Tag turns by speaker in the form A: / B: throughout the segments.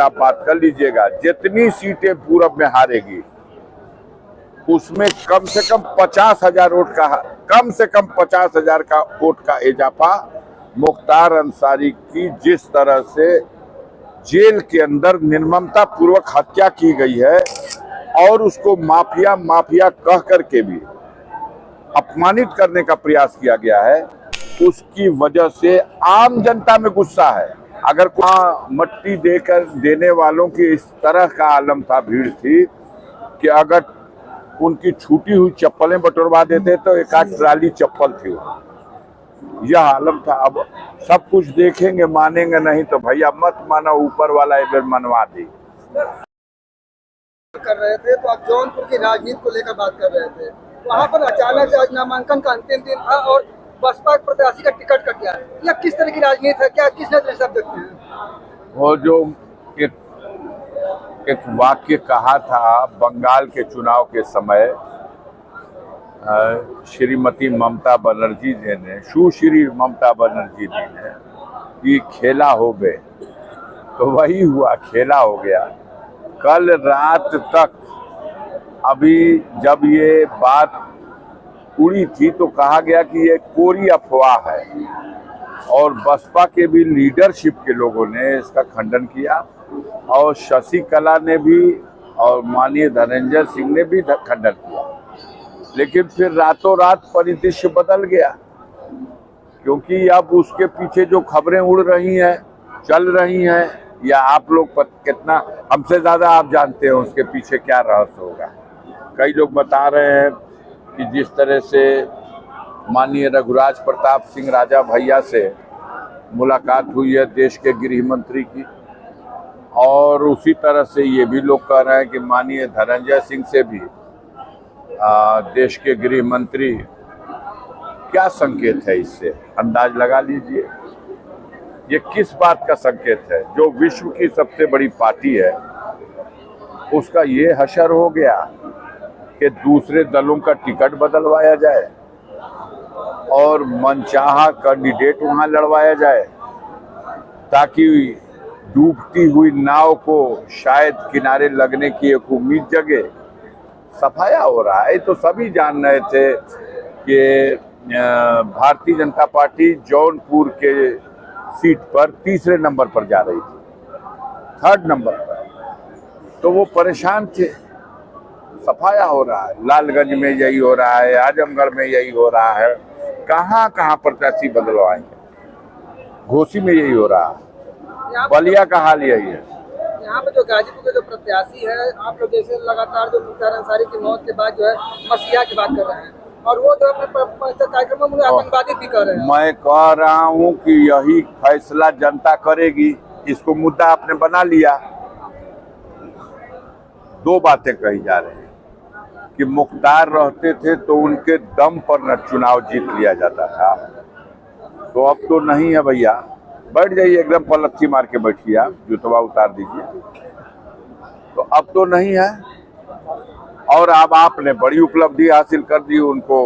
A: आप बात कर लीजिएगा, जितनी सीटें पूरब में हारेगी उसमें कम से कम 50,000 वोट का, कम से कम 50,000 का वोट का इजाफा मुख्तार अंसारी की जिस तरह से जेल के अंदर निर्ममता पूर्वक हत्या की गई है और उसको माफिया माफिया कह करके भी अपमानित करने का प्रयास किया गया है, उसकी वजह से आम जनता में गुस्सा है। अगर मट्टी देकर देने वालों की इस तरह का आलम था, भीड़ थी कि अगर उनकी छूटी हुई चप्पलें बटोरवा देते तो एक आध ट्राली चप्पल थी, यह आलम था। अब सब कुछ देखेंगे, मानेंगे नहीं तो भैया मत मानो, ऊपर वाला एक बार मनवा दी।
B: कर रहे थे तो आप जौनपुर की राजनीति को लेकर बात कर रहे थे, वहाँ पर अचानक से आज नामांकन का अंतिम दिन था और बसपा प्रत्याशी का टिकट कट गया। यह किस तरह की राजनीति है, क्या किस नजर से देखते हैं?
A: वो जो एक वाक्य कहा था बंगाल के चुनाव के समय श्रीमती ममता बनर्जी जी ने, सुश्री ममता बनर्जी जी ने, कि खेला हो गए, तो वही हुआ, खेला हो गया। कल रात तक अभी जब ये बात उड़ी थी तो कहा गया कि ये कोरी अफवाह है और बसपा के भी लीडरशिप के लोगों ने इसका खंडन किया और शशिकला ने भी और माननीय धनंजय सिंह ने भी खंडन किया। लेकिन फिर रातों रात परिदृश्य बदल गया, क्योंकि अब उसके पीछे जो खबरें उड़ रही हैं, चल रही हैं, या आप लोग कितना हमसे ज्यादा आप जानते हैं उसके पीछे क्या रहस्य होगा। कई लोग बता रहे हैं कि जिस तरह से माननीय रघुराज प्रताप सिंह राजा भैया से मुलाकात हुई है देश के गृह मंत्री की, और उसी तरह से ये भी लोग कह रहे हैं कि माननीय धनंजय सिंह से भी देश के गृह मंत्री, क्या संकेत है इससे अंदाज लगा लीजिए। ये किस बात का संकेत है? जो विश्व की सबसे बड़ी पार्टी है उसका ये हशर हो गया कि दूसरे दलों का टिकट बदलवाया जाए और मनचाहा कैंडिडेट वहां लड़वाया जाए ताकि डूबती हुई नाव को शायद किनारे लगने की एक उम्मीद जगे। सफाया हो रहा है, तो सभी जान रहे थे कि भारतीय जनता पार्टी जौनपुर के सीट पर तीसरे नंबर पर जा रही थी, 3rd नंबर पर, तो वो परेशान थे। सफाया हो रहा है, लालगंज में यही हो रहा है, आजमगढ़ में यही हो रहा है, कहाँ कहाँ प्रत्याशी बदलवाएंगे, घोसी में यही हो रहा है, बलिया का हाल यही है।
B: यहाँ पे जो गाजीपुर के जो प्रत्याशी है, आप लोग जैसे लगातार जो मुख्तार अंसारी की मौत के बाद जो है मसीहा की बात कर रहे हैं और वो जो अपने कार्यक्रमों में आतंकवादी भी कर रहे हैं।
A: मैं कह रहा हूँ कि यही फैसला जनता करेगी, इसको मुद्दा आपने बना लिया। दो बातें कही जा रही हैं कि मुख्तार रहते थे तो उनके दम पर न चुनाव जीत लिया जाता था, तो अब तो नहीं है भैया। बैठ जाइए, एकदम पलथी मार के बैठिए, आप जूतवा उतार दीजिए, तो अब तो नहीं है। और अब आपने बड़ी उपलब्धि हासिल कर दी, उनको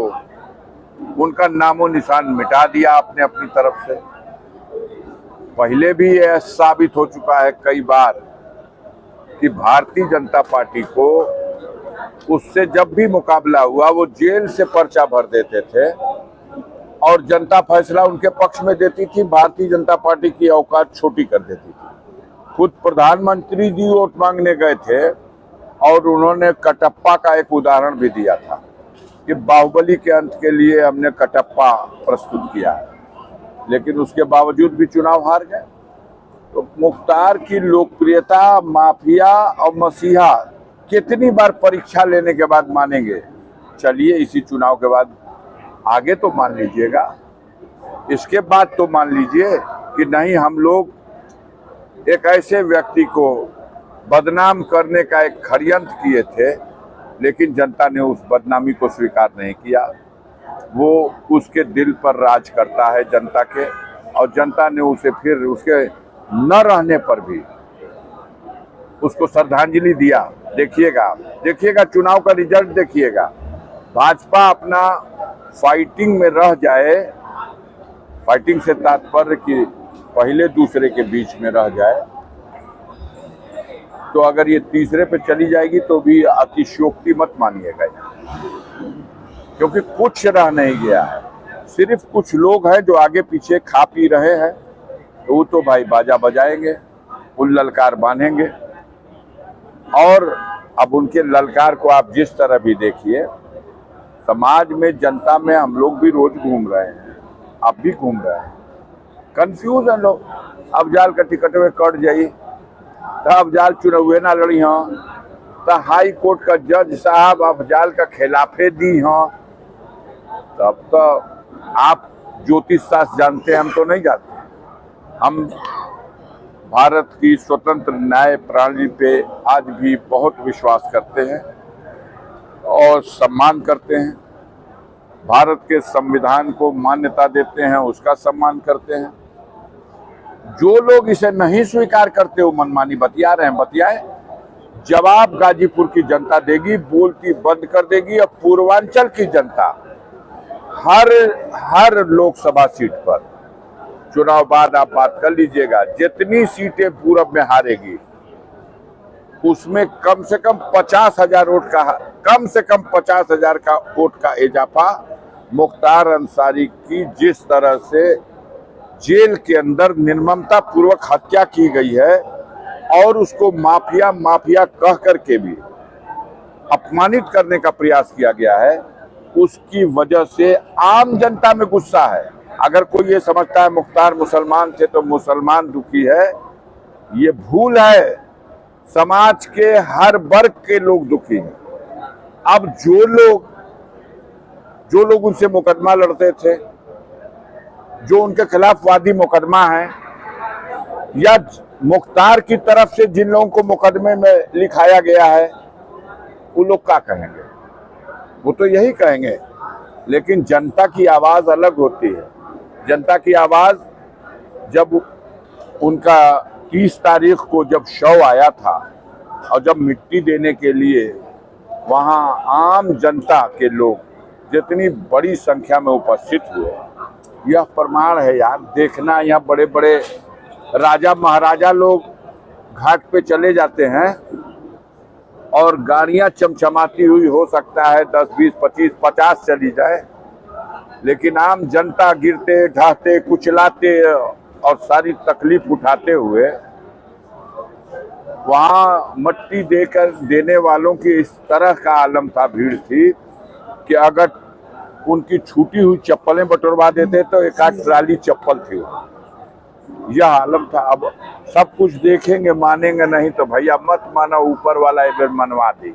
A: उनका नामो निशान मिटा दिया आपने अपनी तरफ से। पहले भी यह साबित हो चुका है कई बार कि भारतीय जनता पार्टी को उससे जब भी मुकाबला हुआ वो जेल से पर्चा भर देते थे और जनता फैसला उनके पक्ष में देती थी, भारतीय जनता पार्टी की औकात छोटी कर देती थी। खुद प्रधानमंत्री जी वोट मांगने गए थे और उन्होंने कटप्पा का एक उदाहरण भी दिया था कि बाहुबली के अंत के लिए हमने कटप्पा प्रस्तुत किया है, लेकिन उसके बावजूद भी चुनाव हार गए। तो मुख्तार की लोकप्रियता माफिया और मसीहा कितनी बार परीक्षा लेने के बाद मानेंगे? चलिए इसी चुनाव के बाद आगे तो मान लीजिएगा, इसके बाद तो मान लीजिए कि नहीं, हम लोग एक ऐसे व्यक्ति को बदनाम करने का एक षड्यंत्र किए थे, लेकिन जनता ने उस बदनामी को स्वीकार नहीं किया। वो उसके दिल पर राज करता है जनता के, और जनता ने उसे फिर उसके न रहने पर भी उसको श्रद्धांजलि दिया। देखिएगा चुनाव का रिजल्ट देखिएगा। भाजपा अपना फाइटिंग में रह जाए, फाइटिंग से तात्पर्य कि पहले दूसरे के बीच में रह जाए, तो अगर ये तीसरे पे चली जाएगी तो भी अतिशयोक्ति मत मानिएगा, क्योंकि कुछ रह नहीं गया है। सिर्फ कुछ लोग हैं जो आगे पीछे खा पी रहे हैं, तो वो तो भाई बाजा बजाएंगे, उन ललकार बांधेंगे। और अब उनके ललकार को आप जिस तरह भी देखिए, समाज में, जनता में हम लोग भी रोज घूम रहे हैं, आप भी घूम रहे हैं, कंफ्यूज हैं लोग। अब जाल का टिकट में कट जाई तो अब जाल चुनावे ना लड़ी हाँ, तो हाई कोर्ट का जज साहब अब जाल का खिलाफे दी हाँ। तब तो आप ज्योतिष शास्त्र जानते हैं, हम तो नहीं जानते। हम भारत की स्वतंत्र न्याय प्रणाली पे आज भी बहुत विश्वास करते हैं और सम्मान करते हैं। भारत के संविधान को मान्यता देते हैं, उसका सम्मान करते हैं। जो लोग इसे नहीं स्वीकार करते वो मनमानी बतिया रहे हैं, बतियाए। जवाब गाजीपुर की जनता देगी, बोलती बंद कर देगी। और पूर्वांचल की जनता हर लोकसभा सीट पर चुनाव बाद आप बात कर लीजिएगा, जितनी सीटें पूरब में हारेगी उसमें कम से कम 50,000 वोट का, कम से कम 50,000 का वोट का इजाफा मुख्तार अंसारी की जिस तरह से जेल के अंदर निर्ममता पूर्वक हत्या की गई है और उसको माफिया कह करके भी अपमानित करने का प्रयास किया गया है, उसकी वजह से आम जनता में गुस्सा है। अगर कोई ये समझता है मुख्तार मुसलमान थे तो मुसलमान दुखी है, ये भूल है। समाज के हर वर्ग के लोग दुखी हैं। अब जो लोग उनसे मुकदमा लड़ते थे, जो उनके खिलाफ वादी मुकदमा है, या मुख्तार की तरफ से जिन लोगों को मुकदमे में लिखाया गया है, वो लोग क्या कहेंगे? वो तो यही कहेंगे। लेकिन जनता की आवाज अलग होती है। जनता की आवाज, जब उनका 30 तारीख को जब शव आया था और जब मिट्टी देने के लिए वहां आम जनता के लोग जितनी बड़ी संख्या में उपस्थित हुए, यह प्रमाण है यार। देखना, यहाँ बड़े बड़े राजा महाराजा लोग घाट पे चले जाते हैं और गाड़ियां चमचमाती हुई हो सकता है 10, 20, 25, 50 चली जाए, लेकिन आम जनता गिरते ढहते कुचलाते और सारी तकलीफ उठाते हुए वहां मट्टी देने वालों की इस तरह का आलम था, भीड़ थी कि अगर उनकी छूटी हुई चप्पलें बटोरवा देते तो एक आध ट्राली चप्पल थी, यह आलम था। अब सब कुछ देखेंगे, मानेंगे नहीं तो भैया मत मानो, ऊपर वाला एक बार मनवा दी।